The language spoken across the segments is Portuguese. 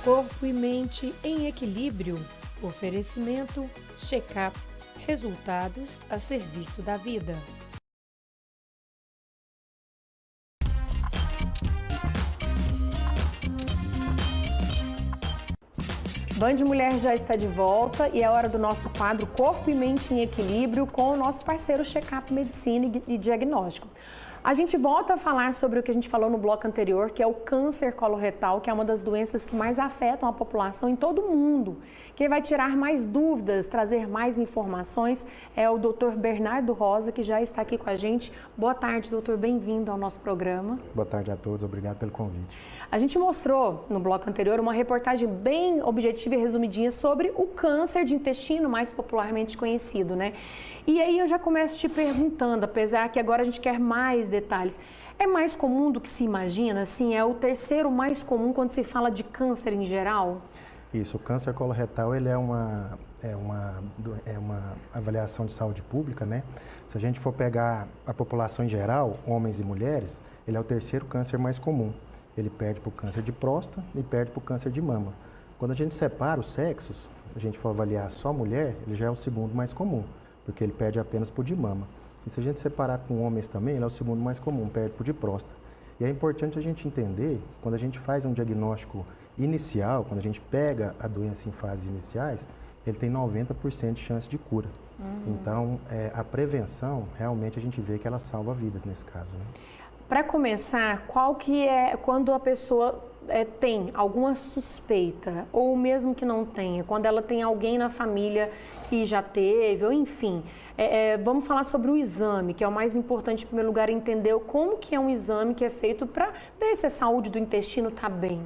Corpo e mente em equilíbrio. Oferecimento, check-up, resultados a serviço da vida. Band Mulher já está de volta e é hora do nosso quadro Corpo e Mente em Equilíbrio com o nosso parceiro Check-up Medicina e Diagnóstico. A gente volta a falar sobre o que a gente falou no bloco anterior, que é o câncer coloretal, que é uma das doenças que mais afetam a população em todo o mundo. Quem vai tirar mais dúvidas, trazer mais informações é o Dr. Bernardo Rosa, que já está aqui com a gente. Boa tarde, doutor, bem-vindo ao nosso programa. Boa tarde a todos, obrigado pelo convite. A gente mostrou no bloco anterior uma reportagem bem objetiva e resumidinha sobre o câncer de intestino, mais popularmente conhecido, né? E aí eu já começo te perguntando, apesar que agora a gente quer mais detalhes, é mais comum do que se imagina? Assim, é o terceiro mais comum quando se fala de câncer em geral? Isso, o câncer coloretal ele é uma avaliação de saúde pública, né? Se a gente for pegar a população em geral, homens e mulheres, ele é o terceiro câncer mais comum. Ele perde para o câncer de próstata e perde para o câncer de mama. Quando a gente separa os sexos, a gente for avaliar só a mulher, ele já é o segundo mais comum, porque ele perde apenas para o de mama. E se a gente separar com homens também, ele é o segundo mais comum, perde para o de próstata. E é importante a gente entender, quando a gente faz um diagnóstico inicial, quando a gente pega a doença em fases iniciais, ele tem 90% de chance de cura. Então, a prevenção, realmente a gente vê que ela salva vidas nesse caso, né? Para começar, qual que é quando a pessoa tem alguma suspeita, ou mesmo que não tenha, quando ela tem alguém na família que já teve, ou enfim, vamos falar sobre o exame, que é o mais importante em primeiro lugar, entender como que é um exame que é feito para ver se a saúde do intestino está bem.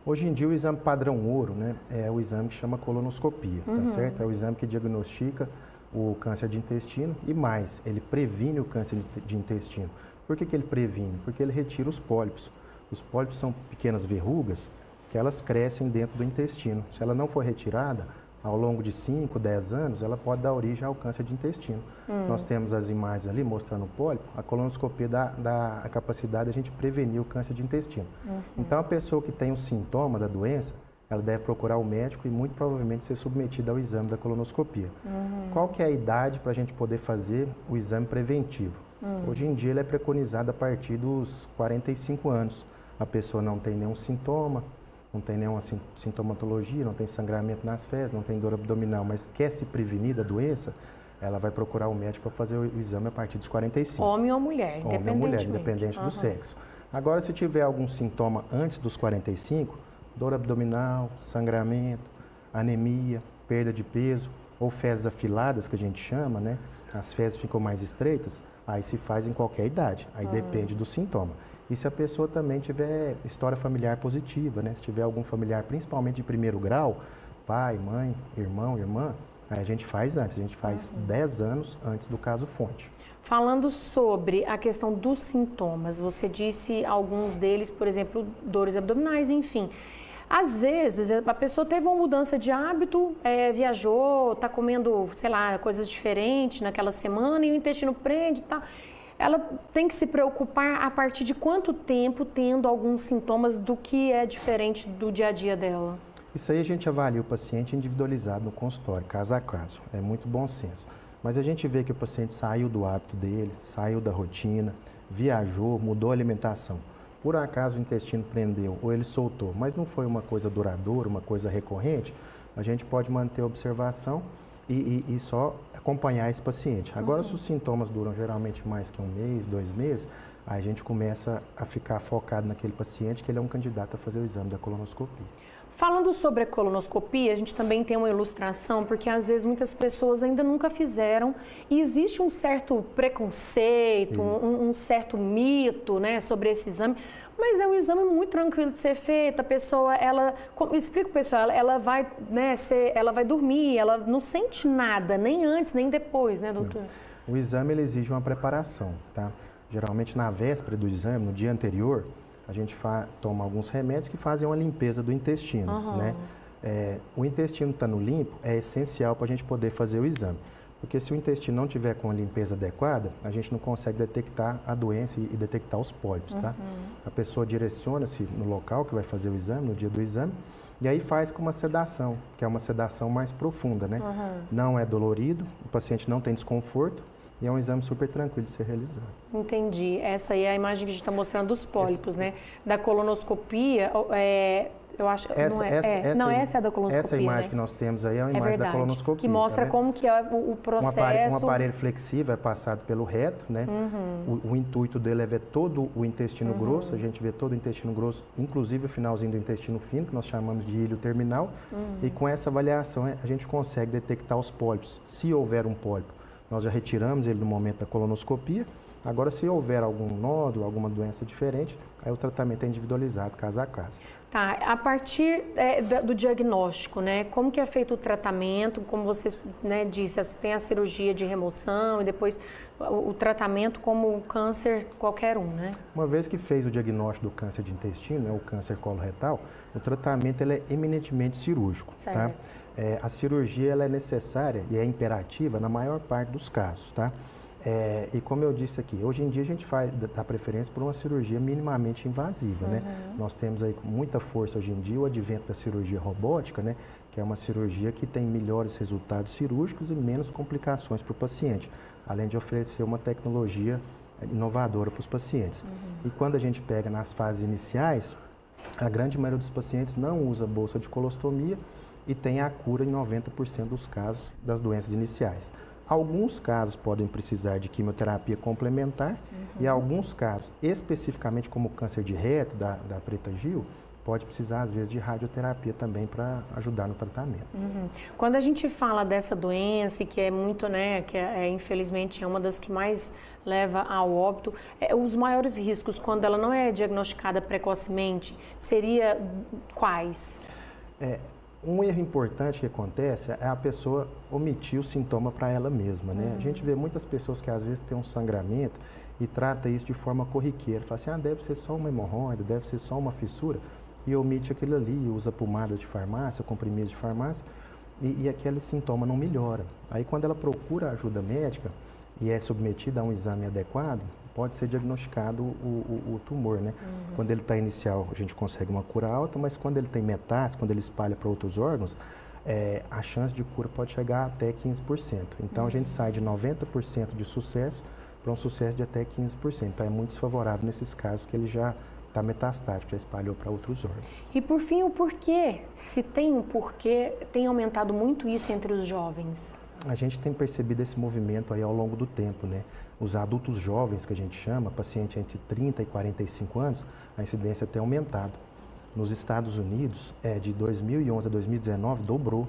Hoje em dia o exame padrão ouro, né, é o exame que chama colonoscopia, tá certo? É o exame que diagnostica o câncer de intestino e mais, ele previne o câncer de intestino. Por que ele previne? Porque ele retira os pólipos. Os pólipos são pequenas verrugas que elas crescem dentro do intestino. Se ela não for retirada, ao longo de 5, 10 anos, ela pode dar origem ao câncer de intestino. Nós temos as imagens ali mostrando o pólipo, a colonoscopia dá a capacidade de a gente prevenir o câncer de intestino. Então, a pessoa que tem um sintoma da doença, ela deve procurar o médico e muito provavelmente ser submetida ao exame da colonoscopia. Qual que é a idade para a gente poder fazer o exame preventivo? Hoje em dia ele é preconizado a partir dos 45 anos. A pessoa não tem nenhum sintoma, não tem nenhuma sintomatologia, não tem sangramento nas fezes, não tem dor abdominal, mas quer se prevenir da doença, ela vai procurar o médico para fazer o exame a partir dos 45. Homem ou mulher, independentemente. Homem ou mulher, independente do sexo. Agora, se tiver algum sintoma antes dos 45, dor abdominal, sangramento, anemia, perda de peso, ou fezes afiladas, que a gente chama, né? As fezes ficam mais estreitas, aí se faz em qualquer idade, aí depende do sintoma. E se a pessoa também tiver história familiar positiva, né? Se tiver algum familiar, principalmente de primeiro grau, pai, mãe, irmão, irmã, aí a gente faz antes, a gente faz 10 anos antes do caso fonte. Falando sobre a questão dos sintomas, você disse alguns deles, por exemplo, dores abdominais, enfim. Às vezes, a pessoa teve uma mudança de hábito, viajou, está comendo, sei lá, coisas diferentes naquela semana e o intestino prende e tal. Ela tem que se preocupar a partir de quanto tempo tendo alguns sintomas do que é diferente do dia a dia dela? Isso aí a gente avalia o paciente individualizado no consultório, caso a caso. É muito bom senso. Mas a gente vê que o paciente saiu do hábito dele, saiu da rotina, viajou, mudou a alimentação. Por acaso o intestino prendeu ou ele soltou, mas não foi uma coisa duradoura, uma coisa recorrente, a gente pode manter a observação e só acompanhar esse paciente. Agora, se os sintomas duram geralmente mais que 1 mês, 2 meses, aí a gente começa a ficar focado naquele paciente que ele é um candidato a fazer o exame da colonoscopia. Falando sobre a colonoscopia, a gente também tem uma ilustração, porque às vezes muitas pessoas ainda nunca fizeram e existe um certo preconceito, um certo mito, né, sobre esse exame, mas é um exame muito tranquilo de ser feito. A pessoa, explica para o pessoal, ela vai, né, ela vai dormir, ela não sente nada, nem antes, nem depois, né, doutor? Não. O exame ele exige uma preparação, tá? Geralmente na véspera do exame, no dia anterior, a gente toma alguns remédios que fazem uma limpeza do intestino, né? O intestino estando limpo é essencial para a gente poder fazer o exame. Porque se o intestino não tiver com a limpeza adequada, a gente não consegue detectar a doença e detectar os pólipos, tá? A pessoa direciona-se no local que vai fazer o exame, no dia do exame, E aí faz com uma sedação, que é uma sedação mais profunda, né? Não é dolorido, o paciente não tem desconforto e é um exame super tranquilo de ser realizado. Entendi. Essa aí é a imagem que a gente está mostrando dos pólipos, né? Da colonoscopia, eu acho... essa é da colonoscopia, essa imagem, né? que nós temos aí é uma imagem da colonoscopia. Que mostra, tá, como que é o processo. Um aparelho flexível é passado pelo reto, né? O intuito dele é ver todo o intestino grosso, a gente vê todo o intestino grosso, inclusive o finalzinho do intestino fino, que nós chamamos de ilho terminal. E com essa avaliação a gente consegue detectar os pólipos. Se houver um pólipo, nós já retiramos ele no momento da colonoscopia. Agora, se houver algum nódulo, alguma doença diferente, aí o tratamento é individualizado, caso a caso. Tá, a partir do diagnóstico, né? Como que é feito o tratamento? Como você, né, disse, tem a cirurgia de remoção e depois o tratamento como câncer qualquer um, né? Uma vez que fez o diagnóstico do câncer de intestino, né, o câncer coloretal, o tratamento ele é eminentemente cirúrgico. Certo. Tá? A cirurgia ela é necessária e é imperativa na maior parte dos casos, tá? E como eu disse aqui, hoje em dia a gente dá preferência por uma cirurgia minimamente invasiva, né? Nós temos aí com muita força hoje em dia o advento da cirurgia robótica, né? Que é uma cirurgia que tem melhores resultados cirúrgicos e menos complicações para o paciente, além de oferecer uma tecnologia inovadora para os pacientes. E quando a gente pega nas fases iniciais, a grande maioria dos pacientes não usa bolsa de colostomia e tem a cura em 90% dos casos das doenças iniciais. Alguns casos podem precisar de quimioterapia complementar e alguns casos, especificamente como o câncer de reto da Preta Gil, pode precisar às vezes de radioterapia também para ajudar no tratamento. Quando a gente fala dessa doença, que é muito, né, que infelizmente é uma das que mais leva ao óbito, os maiores riscos quando ela não é diagnosticada precocemente, seria quais? Um erro importante que acontece é a pessoa omitir o sintoma para ela mesma, né? A gente vê muitas pessoas que às vezes têm um sangramento e trata isso de forma corriqueira. Fala assim, deve ser só uma hemorroida, deve ser só uma fissura, e omite aquilo ali, usa pomadas de farmácia, comprimidos de farmácia, e aquele sintoma não melhora. Aí quando ela procura ajuda médica e é submetida a um exame adequado, pode ser diagnosticado o tumor, né? Quando ele está inicial, a gente consegue uma cura alta, mas quando ele tem metástase, quando ele espalha para outros órgãos, a chance de cura pode chegar até 15%. Então, a gente sai de 90% de sucesso para um sucesso de até 15%. Então, é muito desfavorável nesses casos que ele já está metastático, já espalhou para outros órgãos. E, por fim, o porquê? Se tem um porquê, tem aumentado muito isso entre os jovens? A gente tem percebido esse movimento aí ao longo do tempo, né? Os adultos jovens, que a gente chama, paciente entre 30 e 45 anos, a incidência tem aumentado. Nos Estados Unidos, de 2011 a 2019, dobrou.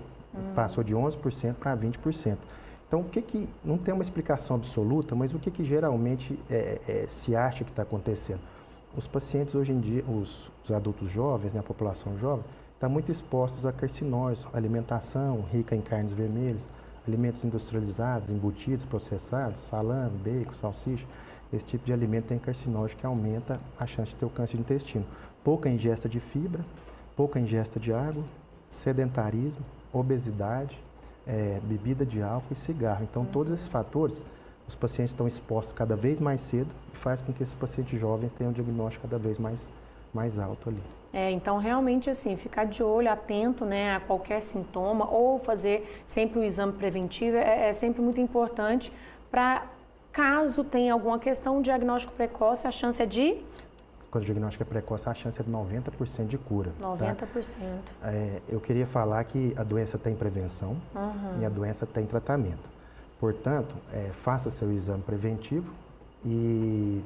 Passou de 11% para 20%. Então, não tem uma explicação absoluta, mas o que geralmente se acha que está acontecendo? Os pacientes hoje em dia, os adultos jovens, né, a população jovem, está muito expostos a carcinóides, alimentação rica em carnes vermelhas, alimentos industrializados, embutidos, processados, salame, bacon, salsicha. Esse tipo de alimento tem carcinógeno que aumenta a chance de ter o câncer de intestino. Pouca ingesta de fibra, pouca ingesta de água, sedentarismo, obesidade, bebida de álcool e cigarro. Então, todos esses fatores, os pacientes estão expostos cada vez mais cedo e faz com que esse paciente jovem tenha um diagnóstico cada vez mais alto ali. Então, realmente, assim, ficar de olho, atento, né, a qualquer sintoma ou fazer sempre o exame preventivo é sempre muito importante para, caso tenha alguma questão, um diagnóstico precoce, a chance é de? Quando o diagnóstico é precoce, a chance é de 90% de cura. 90%. Tá? Eu queria falar que a doença tem prevenção e a doença tem tratamento. Portanto, faça seu exame preventivo e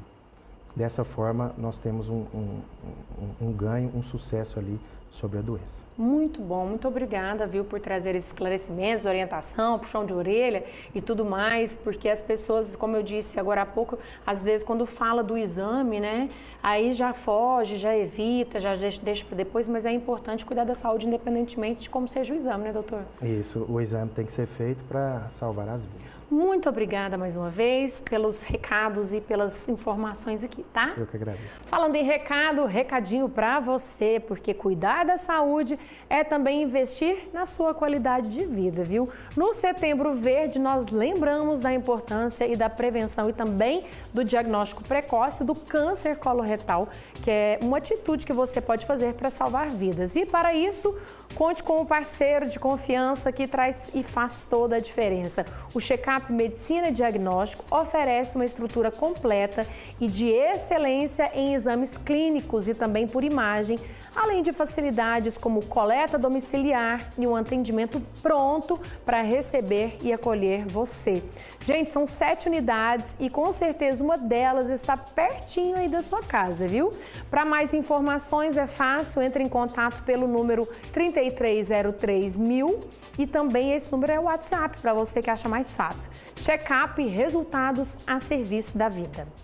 dessa forma nós temos um ganho, um sucesso ali sobre a doença. Muito bom, muito obrigada, viu, por trazer esses esclarecimentos, orientação, puxão de orelha e tudo mais, porque as pessoas, como eu disse agora há pouco, às vezes quando fala do exame, né, aí já foge, já evita, já deixa para depois, mas é importante cuidar da saúde independentemente de como seja o exame, né, doutor? Isso, o exame tem que ser feito para salvar as vidas. Muito obrigada mais uma vez pelos recados e pelas informações aqui, tá? Eu que agradeço. Falando em recado, recadinho para você, porque cuidar cuidar da saúde é também investir na sua qualidade de vida, viu? No Setembro Verde, nós lembramos da importância e da prevenção e também do diagnóstico precoce do câncer coloretal, que é uma atitude que você pode fazer para salvar vidas. E para isso, conte com um parceiro de confiança que traz e faz toda a diferença. O Checkup Medicina e Diagnóstico oferece uma estrutura completa e de excelência em exames clínicos e também por imagem, além de facilidades como coleta domiciliar e um atendimento pronto para receber e acolher você. Gente, são 7 unidades e com certeza uma delas está pertinho aí da sua casa, viu? Para mais informações é fácil, entre em contato pelo número 3303.000 e também esse número é o WhatsApp para você que acha mais fácil. Check-up, resultados a serviço da vida.